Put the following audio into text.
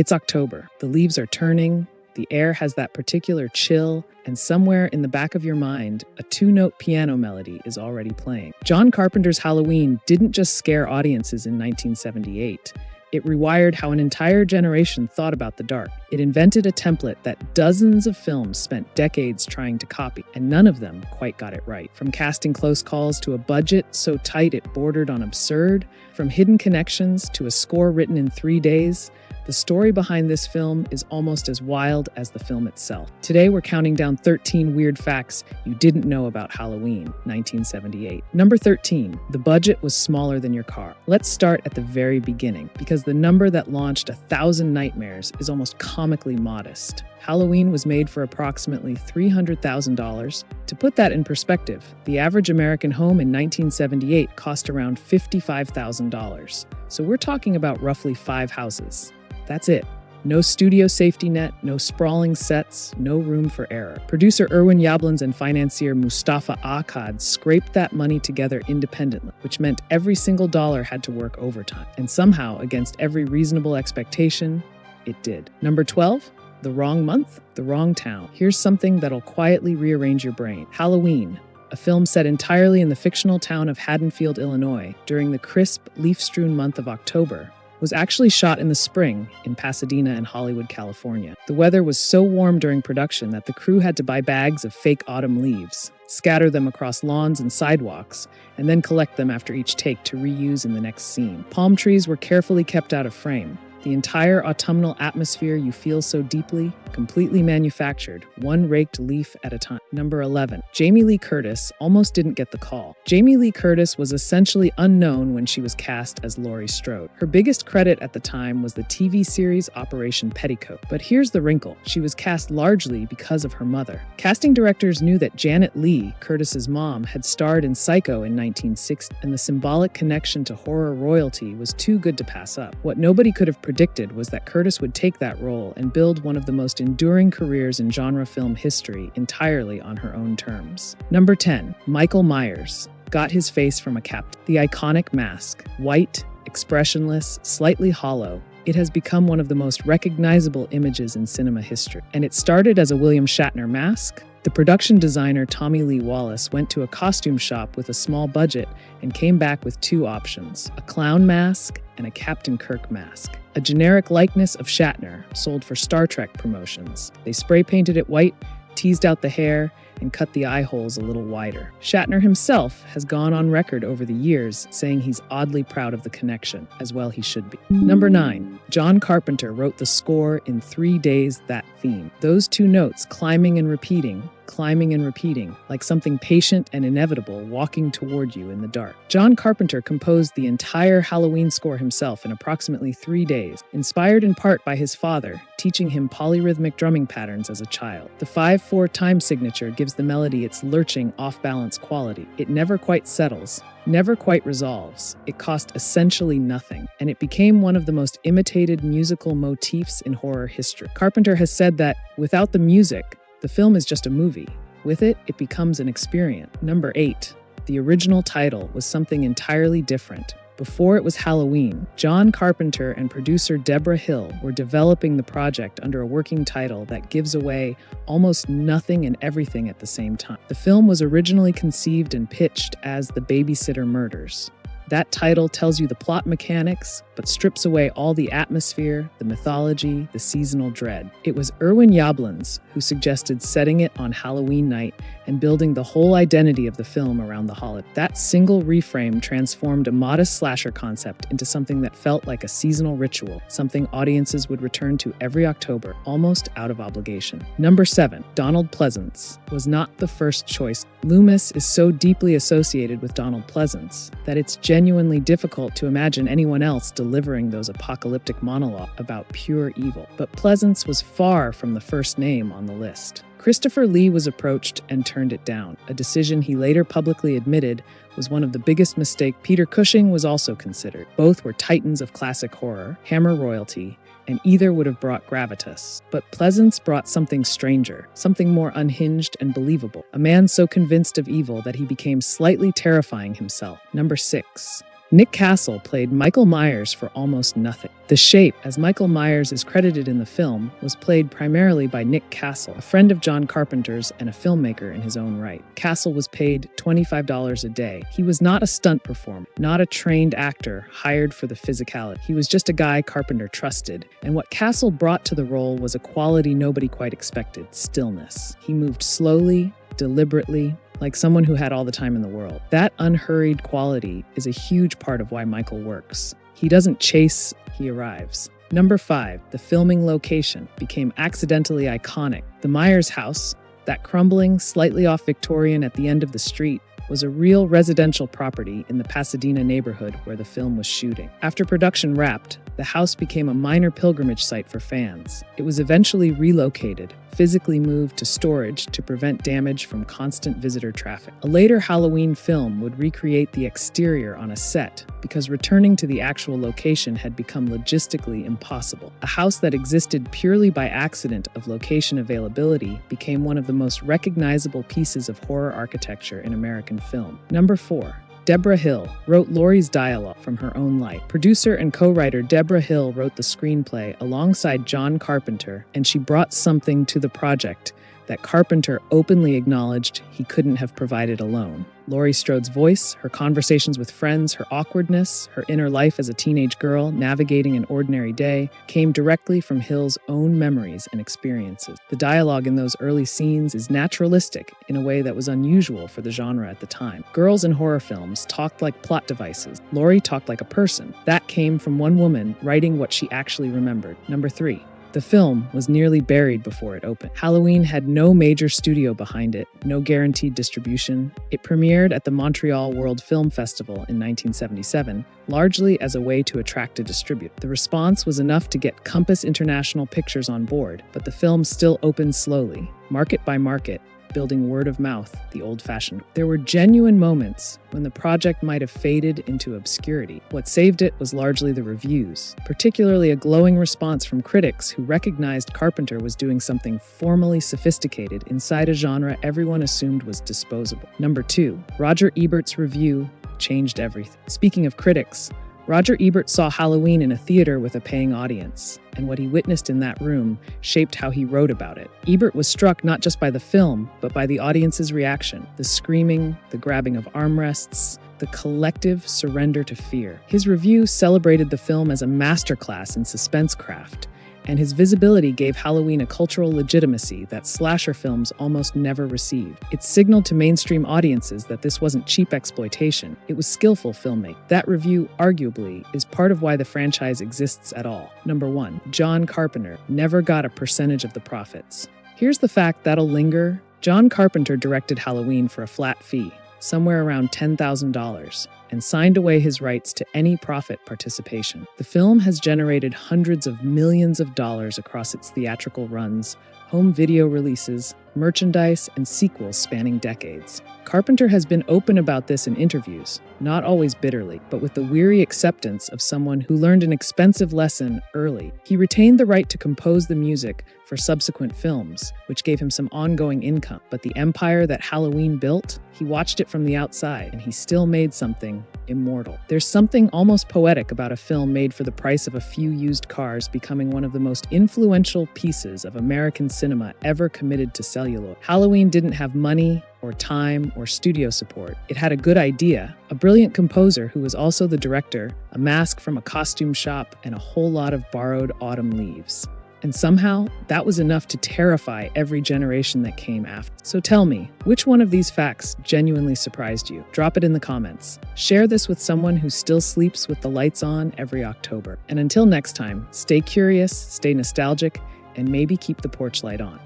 It's October. The leaves are turning, the air has that particular chill, and somewhere in the back of your mind, a two-note piano melody is already playing. John Carpenter's Halloween didn't just scare audiences in 1978. It rewired how an entire generation thought about the dark. It invented a template that dozens of films spent decades trying to copy, and none of them quite got it right. From casting close calls to a budget so tight it bordered on absurd, from hidden connections to a score written in 3 days, the story behind this film is almost as wild as the film itself. Today, we're counting down 13 weird facts you didn't know about Halloween, 1978. Number 13, the budget was smaller than your car. Let's start at the very beginning, because the number that launched 1,000 nightmares is almost comically modest. Halloween was made for approximately $300,000. To put that in perspective, the average American home in 1978 cost around $55,000. So we're talking about roughly 5 houses. That's it. No studio safety net, no sprawling sets, no room for error. Producer Irwin Yablans and financier Mustafa Akkad scraped that money together independently, which meant every single dollar had to work overtime. And somehow, against every reasonable expectation, it did. Number 12, the wrong month, the wrong town. Here's something that'll quietly rearrange your brain. Halloween, a film set entirely in the fictional town of Haddonfield, Illinois, during the crisp, leaf-strewn month of October, was actually shot in the spring in Pasadena and Hollywood, California. The weather was so warm during production that the crew had to buy bags of fake autumn leaves, scatter them across lawns and sidewalks, and then collect them after each take to reuse in the next scene. Palm trees were carefully kept out of frame. The entire autumnal atmosphere you feel so deeply, completely manufactured, one raked leaf at a time. Number 11. Jamie Lee Curtis almost didn't get the call. Jamie Lee Curtis was essentially unknown when she was cast as Laurie Strode. Her biggest credit at the time was the TV series Operation Petticoat. But here's the wrinkle. She was cast largely because of her mother. Casting directors knew that Janet Leigh, Curtis's mom, had starred in Psycho in 1960, and the symbolic connection to horror royalty was too good to pass up. What nobody could have predicted was that Curtis would take that role and build one of the most enduring careers in genre film history entirely on her own terms. Number 10. Michael Myers got his face from a captain. The iconic mask, white, expressionless, slightly hollow, it has become one of the most recognizable images in cinema history. And it started as a William Shatner mask. The production designer Tommy Lee Wallace went to a costume shop with a small budget and came back with 2 options, a clown mask and a Captain Kirk mask. A generic likeness of Shatner sold for Star Trek promotions. They spray painted it white, teased out the hair, and cut the eye holes a little wider. Shatner himself has gone on record over the years saying he's oddly proud of the connection, as well he should be. Number 9. John Carpenter wrote the score in 3 days. That theme. Those 2 notes climbing and repeating, like something patient and inevitable walking toward you in the dark. John Carpenter composed the entire Halloween score himself in approximately 3 days, inspired in part by his father, teaching him polyrhythmic drumming patterns as a child. The 5/4 time signature gives the melody its lurching, off-balance quality. It never quite settles, never quite resolves. It cost essentially nothing, and it became one of the most imitated musical motifs in horror history. Carpenter has said that, without the music, the film is just a movie. With it, it becomes an experience. Number 8. The original title was something entirely different. Before it was Halloween, John Carpenter and producer Deborah Hill were developing the project under a working title that gives away almost nothing and everything at the same time. The film was originally conceived and pitched as The Babysitter Murders. That title tells you the plot mechanics, but strips away all the atmosphere, the mythology, the seasonal dread. It was Irwin Yablans who suggested setting it on Halloween night and building the whole identity of the film around the holiday. That single reframe transformed a modest slasher concept into something that felt like a seasonal ritual, something audiences would return to every October, almost out of obligation. Number 7. Donald Pleasance was not the first choice. Loomis is so deeply associated with Donald Pleasance that it's genuinely difficult to imagine anyone else delivering those apocalyptic monologues about pure evil. But Pleasance was far from the first name on the list. Christopher Lee was approached and turned it down, a decision he later publicly admitted was one of the biggest mistakes. Peter Cushing was also considered. Both were titans of classic horror, Hammer royalty, and either would have brought gravitas. But Pleasance brought something stranger, something more unhinged and believable, a man so convinced of evil that he became slightly terrifying himself. Number 6. Nick Castle played Michael Myers for almost nothing. The Shape, as Michael Myers is credited in the film, was played primarily by Nick Castle, a friend of John Carpenter's and a filmmaker in his own right. Castle was paid $25 a day. He was not a stunt performer, not a trained actor hired for the physicality. He was just a guy Carpenter trusted, and what Castle brought to the role was a quality nobody quite expected: stillness. He moved slowly, deliberately, like someone who had all the time in the world. That unhurried quality is a huge part of why Michael works. He doesn't chase, he arrives. Number 5, the filming location became accidentally iconic. The Myers house, that crumbling, slightly off Victorian at the end of the street, was a real residential property in the Pasadena neighborhood where the film was shooting. After production wrapped, the house became a minor pilgrimage site for fans. It was eventually relocated, physically moved to storage to prevent damage from constant visitor traffic. A later Halloween film would recreate the exterior on a set because returning to the actual location had become logistically impossible. A house that existed purely by accident of location availability became one of the most recognizable pieces of horror architecture in American film. Number 4. Deborah Hill wrote Laurie's dialogue from her own life. Producer and co-writer Deborah Hill wrote the screenplay alongside John Carpenter, and she brought something to the project that Carpenter openly acknowledged he couldn't have provided alone. Laurie Strode's voice, her conversations with friends, her awkwardness, her inner life as a teenage girl navigating an ordinary day came directly from Hill's own memories and experiences. The dialogue in those early scenes is naturalistic in a way that was unusual for the genre at the time. Girls in horror films talked like plot devices. Laurie talked like a person. That came from one woman writing what she actually remembered. Number 3. The film was nearly buried before it opened. Halloween had no major studio behind it, no guaranteed distribution. It premiered at the Montreal World Film Festival in 1977, largely as a way to attract a distributor. The response was enough to get Compass International Pictures on board, but the film still opened slowly, market by market, building word of mouth the old-fashioned way. There were genuine moments when the project might have faded into obscurity. What saved it was largely the reviews, particularly a glowing response from critics who recognized Carpenter was doing something formally sophisticated inside a genre everyone assumed was disposable. Number 2, Roger Ebert's review changed everything. Speaking of critics, Roger Ebert saw Halloween in a theater with a paying audience, and what he witnessed in that room shaped how he wrote about it. Ebert was struck not just by the film, but by the audience's reaction, the screaming, the grabbing of armrests, the collective surrender to fear. His review celebrated the film as a masterclass in suspense craft, and his visibility gave Halloween a cultural legitimacy that slasher films almost never received. It signaled to mainstream audiences that this wasn't cheap exploitation, it was skillful filmmaking. That review, arguably, is part of why the franchise exists at all. Number 1, John Carpenter never got a percentage of the profits. Here's the fact that'll linger. John Carpenter directed Halloween for a flat fee, somewhere around $10,000, and signed away his rights to any profit participation. The film has generated hundreds of millions of dollars across its theatrical runs, home video releases, merchandise, and sequels spanning decades. Carpenter has been open about this in interviews, not always bitterly, but with the weary acceptance of someone who learned an expensive lesson early. He retained the right to compose the music for subsequent films, which gave him some ongoing income. But the empire that Halloween built, he watched it from the outside, and he still made something immortal. There's something almost poetic about a film made for the price of a few used cars becoming one of the most influential pieces of American cinema ever committed to celluloid. Halloween didn't have money or time or studio support. It had a good idea, a brilliant composer who was also the director, a mask from a costume shop, and a whole lot of borrowed autumn leaves. And somehow, that was enough to terrify every generation that came after. So tell me, which one of these facts genuinely surprised you? Drop it in the comments. Share this with someone who still sleeps with the lights on every October. And until next time, stay curious, stay nostalgic, and maybe keep the porch light on.